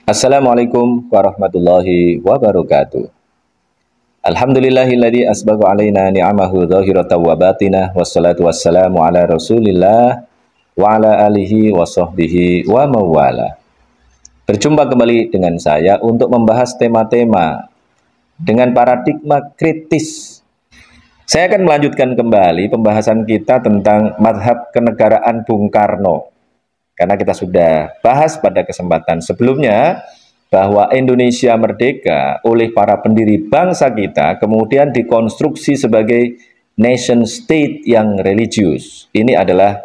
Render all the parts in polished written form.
Assalamualaikum warahmatullahi wabarakatuh. Alhamdulillahilladzi asbagha alaina ni'amahu dhahiratan wa batinah wassalatu wassalamu ala Rasulillah wa ala alihi wa sahbihi wa mawala. Berjumpa kembali dengan saya untuk membahas tema-tema dengan paradigma kritis. Saya akan melanjutkan kembali pembahasan kita tentang madhab kenegaraan Bung Karno. Karena kita sudah bahas pada kesempatan sebelumnya bahwa Indonesia merdeka oleh para pendiri bangsa kita kemudian dikonstruksi sebagai nation state yang religius. Ini adalah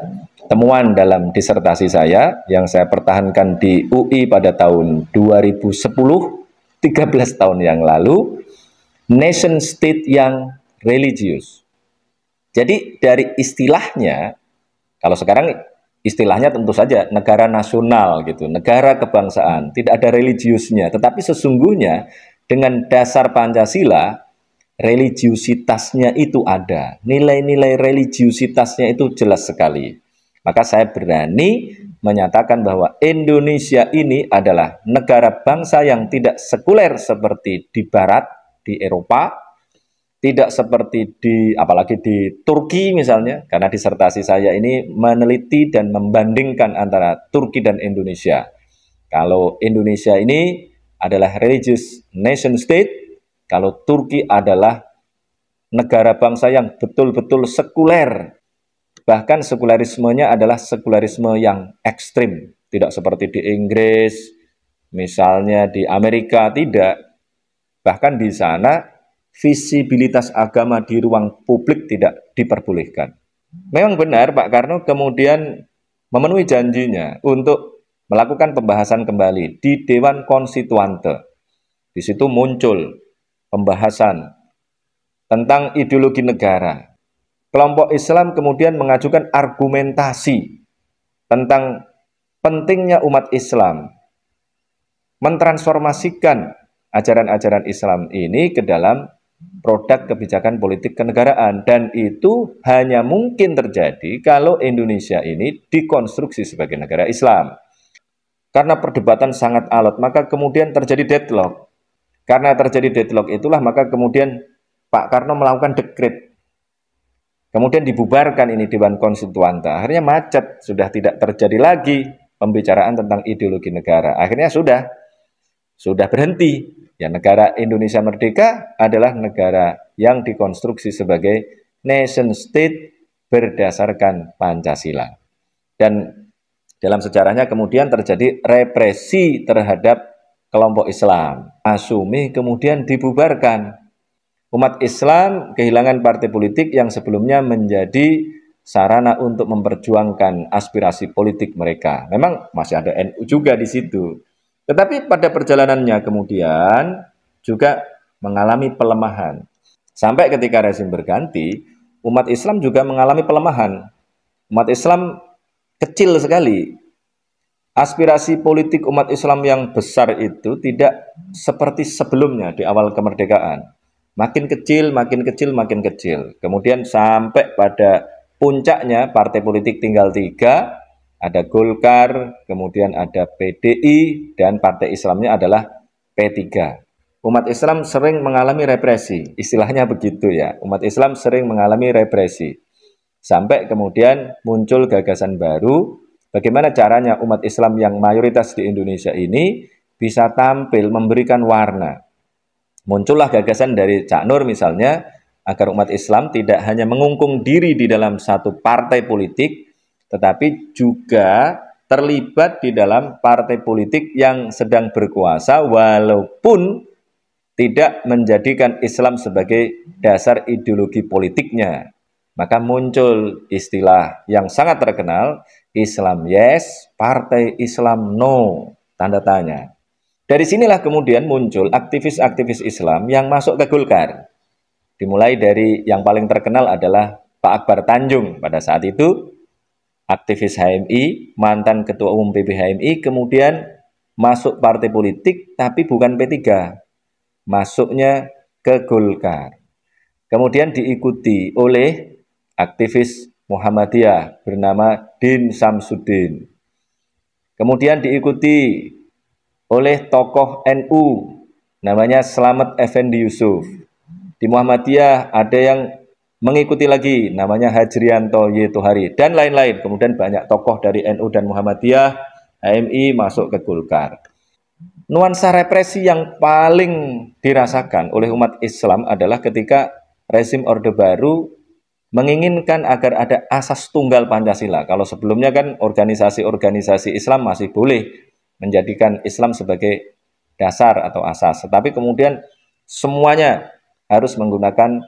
temuan dalam disertasi saya yang saya pertahankan di UI pada tahun 2010, 13 tahun yang lalu, nation state yang religius. Jadi dari istilahnya, kalau sekarang istilahnya tentu saja negara nasional gitu, negara kebangsaan, tidak ada religiusnya. Tetapi sesungguhnya dengan dasar Pancasila, religiusitasnya itu ada. Nilai-nilai religiusitasnya itu jelas sekali. Maka saya berani menyatakan bahwa Indonesia ini adalah negara bangsa yang tidak sekuler seperti di Barat, di Eropa, tidak seperti apalagi di Turki misalnya, karena disertasi saya ini meneliti dan membandingkan antara Turki dan Indonesia. Kalau Indonesia ini adalah religious nation state, kalau Turki adalah negara bangsa yang betul-betul sekuler. Bahkan sekulerismenya adalah sekularisme yang ekstrim, tidak seperti di Inggris, misalnya di Amerika, tidak. Bahkan di sana visibilitas agama di ruang publik tidak diperbolehkan. Memang benar Pak Karno kemudian memenuhi janjinya untuk melakukan pembahasan kembali di Dewan Konstituante. Di situ muncul pembahasan tentang ideologi negara. Kelompok Islam kemudian mengajukan argumentasi tentang pentingnya umat Islam mentransformasikan ajaran-ajaran Islam ini ke dalam produk kebijakan politik kenegaraan, dan itu hanya mungkin terjadi kalau Indonesia ini dikonstruksi sebagai negara Islam. Karena perdebatan sangat alot, maka kemudian terjadi deadlock. Karena terjadi deadlock itulah maka kemudian Pak Karno melakukan dekret. Kemudian dibubarkan ini Dewan Konstituante. Akhirnya macet, sudah tidak terjadi lagi pembicaraan tentang ideologi negara. Akhirnya sudah berhenti. Ya, negara Indonesia merdeka adalah negara yang dikonstruksi sebagai nation state berdasarkan Pancasila. Dan dalam sejarahnya kemudian terjadi represi terhadap kelompok Islam. Asumi kemudian dibubarkan. Umat Islam kehilangan partai politik yang sebelumnya menjadi sarana untuk memperjuangkan aspirasi politik mereka. Memang masih ada NU juga di situ. Tetapi pada perjalanannya kemudian juga mengalami pelemahan. Sampai ketika rezim berganti, umat Islam juga mengalami pelemahan. Umat Islam kecil sekali. Aspirasi politik umat Islam yang besar itu tidak seperti sebelumnya di awal kemerdekaan. Makin kecil, makin kecil, makin kecil. Kemudian sampai pada puncaknya partai politik tinggal 3, ada Golkar, kemudian ada PDI, dan partai Islamnya adalah P3. Umat Islam sering mengalami represi, istilahnya begitu ya. Umat Islam sering mengalami represi. Sampai kemudian muncul gagasan baru, bagaimana caranya umat Islam yang mayoritas di Indonesia ini bisa tampil memberikan warna. Muncullah gagasan dari Cak Nur misalnya, agar umat Islam tidak hanya mengungkung diri di dalam satu partai politik, tetapi juga terlibat di dalam partai politik yang sedang berkuasa walaupun tidak menjadikan Islam sebagai dasar ideologi politiknya. Maka muncul istilah yang sangat terkenal, Islam yes, partai Islam no, tanda tanya. Dari sinilah kemudian muncul aktivis-aktivis Islam yang masuk ke Golkar. Dimulai dari yang paling terkenal adalah Pak Akbar Tanjung pada saat itu, aktivis HMI, mantan ketua umum PBHMI, kemudian masuk partai politik tapi bukan P3, masuknya ke Golkar. Kemudian diikuti oleh aktivis Muhammadiyah bernama Din Samsudin. Kemudian diikuti oleh tokoh NU, namanya Slamet Effendi Yusuf. Di Muhammadiyah ada yang mengikuti lagi, namanya Hajrianto Y. Tohari, dan lain-lain. Kemudian banyak tokoh dari NU dan Muhammadiyah, HMI masuk ke Golkar. Nuansa represi yang paling dirasakan oleh umat Islam adalah ketika rezim Orde Baru menginginkan agar ada asas tunggal Pancasila. Kalau sebelumnya kan organisasi-organisasi Islam masih boleh menjadikan Islam sebagai dasar atau asas, tetapi kemudian semuanya harus menggunakan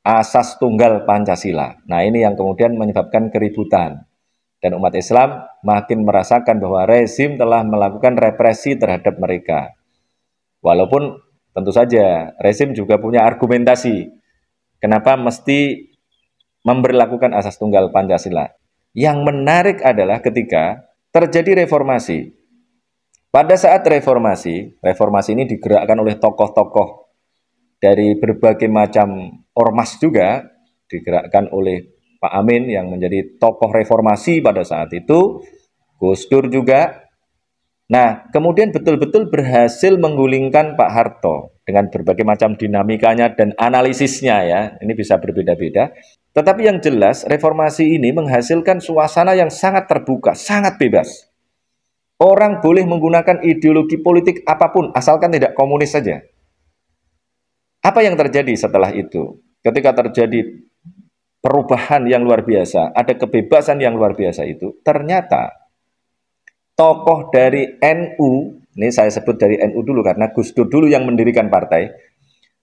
asas tunggal Pancasila. Nah, ini yang kemudian menyebabkan keributan. Dan umat Islam makin merasakan bahwa rezim telah melakukan represi terhadap mereka. Walaupun tentu saja rezim juga punya argumentasi. Kenapa mesti memberlakukan asas tunggal Pancasila? Yang menarik adalah ketika terjadi reformasi. Pada saat reformasi ini digerakkan oleh tokoh-tokoh dari berbagai macam ormas juga, digerakkan oleh Pak Amin yang menjadi tokoh reformasi pada saat itu, Gus Dur juga. Nah, kemudian betul-betul berhasil menggulingkan Pak Harto dengan berbagai macam dinamikanya dan analisisnya ya. Ini bisa berbeda-beda. Tetapi yang jelas reformasi ini menghasilkan suasana yang sangat terbuka, sangat bebas. Orang boleh menggunakan ideologi politik apapun asalkan tidak komunis saja. Apa yang terjadi setelah itu? Ketika terjadi perubahan yang luar biasa, ada kebebasan yang luar biasa itu, ternyata tokoh dari NU, ini saya sebut dari NU dulu karena Gus Dur dulu yang mendirikan partai.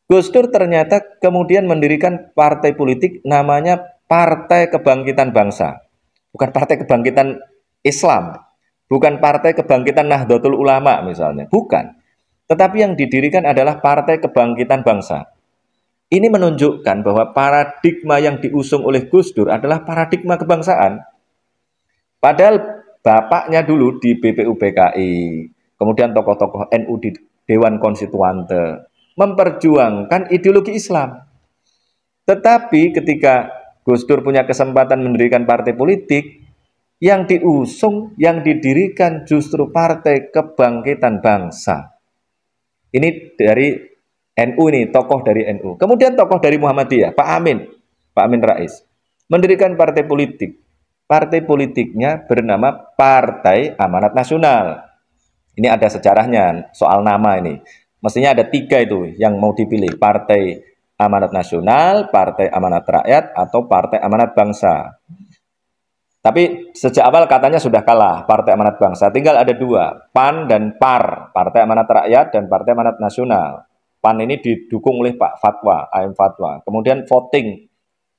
Gus Dur ternyata kemudian mendirikan partai politik namanya Partai Kebangkitan Bangsa. Bukan Partai Kebangkitan Islam, bukan Partai Kebangkitan Nahdlatul Ulama misalnya, bukan. Tetapi yang didirikan adalah Partai Kebangkitan Bangsa. Ini menunjukkan bahwa paradigma yang diusung oleh Gus Dur adalah paradigma kebangsaan. Padahal bapaknya dulu di BPUPKI, kemudian tokoh-tokoh NU di Dewan Konstituante, memperjuangkan ideologi Islam. Tetapi ketika Gus Dur punya kesempatan mendirikan partai politik, yang diusung, yang didirikan justru Partai Kebangkitan Bangsa. Ini dari NU ini, tokoh dari NU. Kemudian tokoh dari Muhammadiyah, Pak Amin Rais, mendirikan partai politik. Partai politiknya bernama Partai Amanat Nasional. Ini ada sejarahnya soal nama ini. Mestinya ada 3 itu yang mau dipilih. Partai Amanat Nasional, Partai Amanat Rakyat, atau Partai Amanat Bangsa. Tapi sejak awal katanya sudah kalah Partai Amanat Bangsa. Tinggal ada 2, PAN dan PAR, Partai Amanat Rakyat dan Partai Amanat Nasional. PAN ini didukung oleh Pak Fatwa, AM Fatwa. Kemudian voting,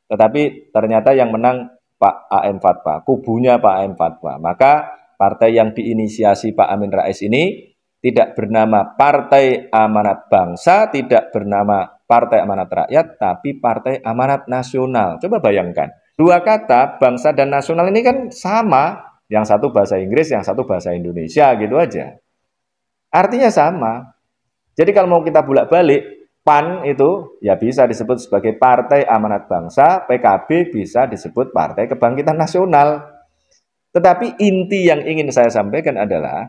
tetapi ternyata yang menang Pak AM Fatwa, kubunya Pak AM Fatwa. Maka partai yang diinisiasi Pak Amin Rais ini tidak bernama Partai Amanat Bangsa, tidak bernama Partai Amanat Rakyat, tapi Partai Amanat Nasional. Coba bayangkan. 2 kata, bangsa dan nasional ini kan sama, yang satu bahasa Inggris, yang satu bahasa Indonesia, gitu aja. Artinya sama. Jadi kalau mau kita bolak-balik, PAN itu ya bisa disebut sebagai Partai Amanat Bangsa, PKB bisa disebut Partai Kebangkitan Nasional. Tetapi inti yang ingin saya sampaikan adalah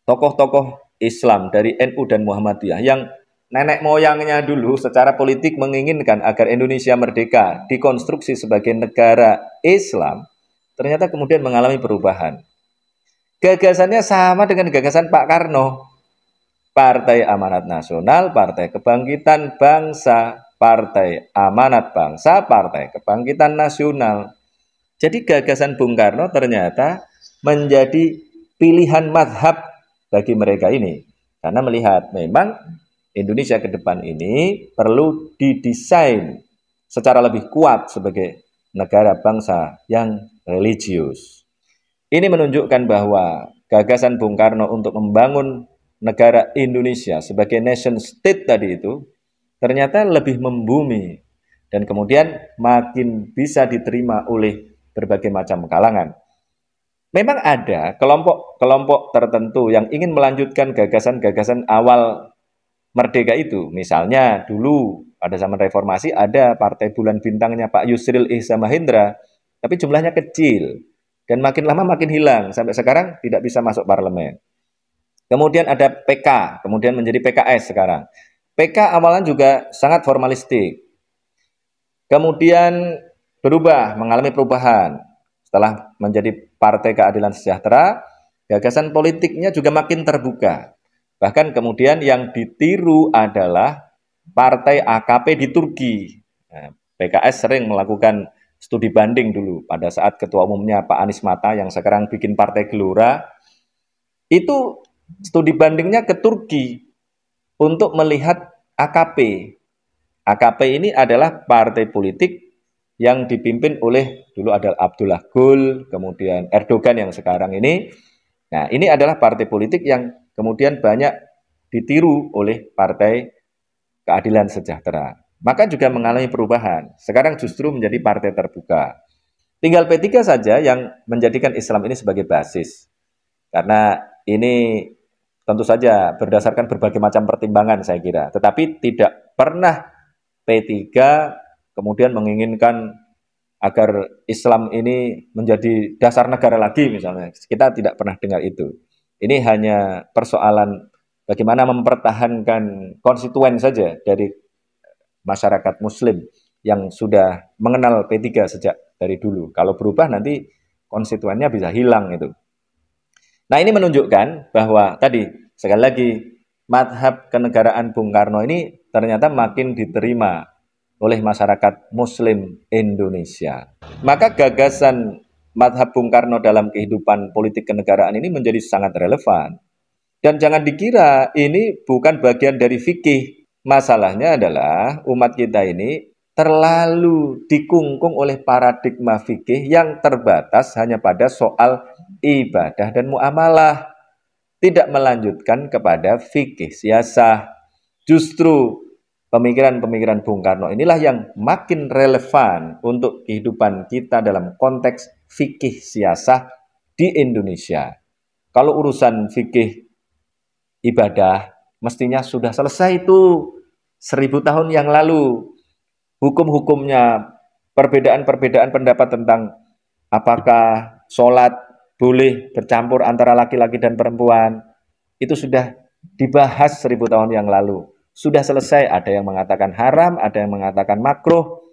tokoh-tokoh Islam dari NU dan Muhammadiyah yang nenek moyangnya dulu secara politik menginginkan agar Indonesia merdeka, dikonstruksi sebagai negara Islam, ternyata kemudian mengalami perubahan. Gagasannya sama dengan gagasan Pak Karno. Partai Amanat Nasional, Partai Kebangkitan Bangsa, Partai Amanat Bangsa, Partai Kebangkitan Nasional. Jadi gagasan Bung Karno ternyata menjadi pilihan mazhab bagi mereka ini. Karena melihat memang Indonesia ke depan ini perlu didesain secara lebih kuat sebagai negara bangsa yang religius. Ini menunjukkan bahwa gagasan Bung Karno untuk membangun negara Indonesia sebagai nation state tadi itu ternyata lebih membumi dan kemudian makin bisa diterima oleh berbagai macam kalangan. Memang ada kelompok-kelompok tertentu yang ingin melanjutkan gagasan-gagasan awal merdeka itu. Misalnya dulu pada zaman reformasi ada partai bulan bintangnya Pak Yusril Ihza Mahendra, tapi jumlahnya kecil dan makin lama makin hilang sampai sekarang tidak bisa masuk parlemen. Kemudian ada PK, kemudian menjadi PKS sekarang. PK awalnya juga sangat formalistik. Kemudian berubah, mengalami perubahan. Setelah menjadi Partai Keadilan Sejahtera, gagasan politiknya juga makin terbuka. Bahkan kemudian yang ditiru adalah Partai AKP di Turki. Nah, PKS sering melakukan studi banding dulu pada saat ketua umumnya Pak Anies Mata yang sekarang bikin Partai Gelora. Itu studi bandingnya ke Turki untuk melihat AKP. AKP ini adalah partai politik yang dipimpin oleh dulu ada Abdullah Gül, kemudian Erdogan yang sekarang ini. Nah, ini adalah partai politik yang kemudian banyak ditiru oleh Partai Keadilan Sejahtera. Maka juga mengalami perubahan. Sekarang justru menjadi partai terbuka. Tinggal P3 saja yang menjadikan Islam ini sebagai basis. Karena ini tentu saja berdasarkan berbagai macam pertimbangan saya kira. Tetapi tidak pernah P3 kemudian menginginkan agar Islam ini menjadi dasar negara lagi misalnya. Kita tidak pernah dengar itu. Ini hanya persoalan bagaimana mempertahankan konstituen saja dari masyarakat Muslim yang sudah mengenal P3 sejak dari dulu. Kalau berubah nanti konstituennya bisa hilang itu. Nah, ini menunjukkan bahwa tadi sekali lagi madhab kenegaraan Bung Karno ini ternyata makin diterima oleh masyarakat Muslim Indonesia. Maka gagasan madhab Bung Karno dalam kehidupan politik kenegaraan ini menjadi sangat relevan. Dan jangan dikira ini bukan bagian dari fikih. Masalahnya adalah umat kita ini terlalu dikungkung oleh paradigma fikih yang terbatas hanya pada soal ibadah dan muamalah. Tidak melanjutkan kepada fikih siasah. Justru pemikiran-pemikiran Bung Karno inilah yang makin relevan untuk kehidupan kita dalam konteks fikih siasah di Indonesia. Kalau urusan fikih ibadah mestinya sudah selesai itu 1000 tahun yang lalu. Hukum-hukumnya, perbedaan-perbedaan pendapat tentang apakah sholat boleh bercampur antara laki-laki dan perempuan, itu sudah dibahas 1000 tahun yang lalu. Sudah selesai, ada yang mengatakan haram, ada yang mengatakan makruh.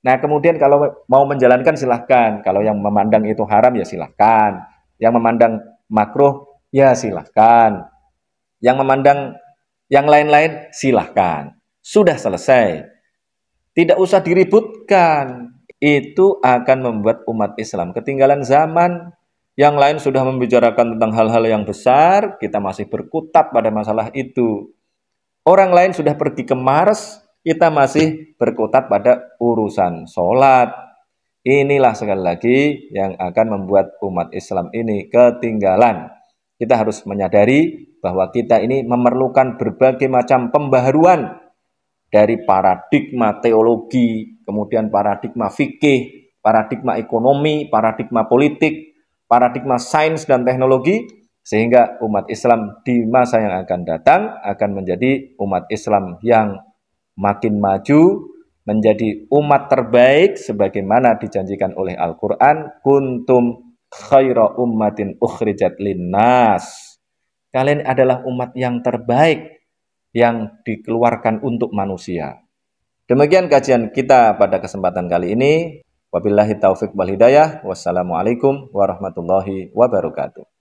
Nah, kemudian kalau mau menjalankan silahkan. Kalau yang memandang itu haram ya silahkan. Yang memandang makruh ya silahkan. Yang memandang yang lain-lain silahkan. Sudah selesai. Tidak usah diributkan. Itu akan membuat umat Islam ketinggalan zaman. Yang lain sudah membicarakan tentang hal-hal yang besar, kita masih berkutat pada masalah itu. Orang lain sudah pergi ke Mars, kita masih berkutat pada urusan sholat. Inilah sekali lagi yang akan membuat umat Islam ini ketinggalan. Kita harus menyadari bahwa kita ini memerlukan berbagai macam pembaharuan dari paradigma teologi, kemudian paradigma fikih, paradigma ekonomi, paradigma politik, paradigma sains dan teknologi, sehingga umat Islam di masa yang akan datang akan menjadi umat Islam yang makin maju, menjadi umat terbaik sebagaimana dijanjikan oleh Al-Quran, kuntum khaira ummatin ukhrijat linnas. Kalian adalah umat yang terbaik yang dikeluarkan untuk manusia. Demikian kajian kita pada kesempatan kali ini. Wabillahi taufiq wal hidayah. Wassalamualaikum warahmatullahi wabarakatuh.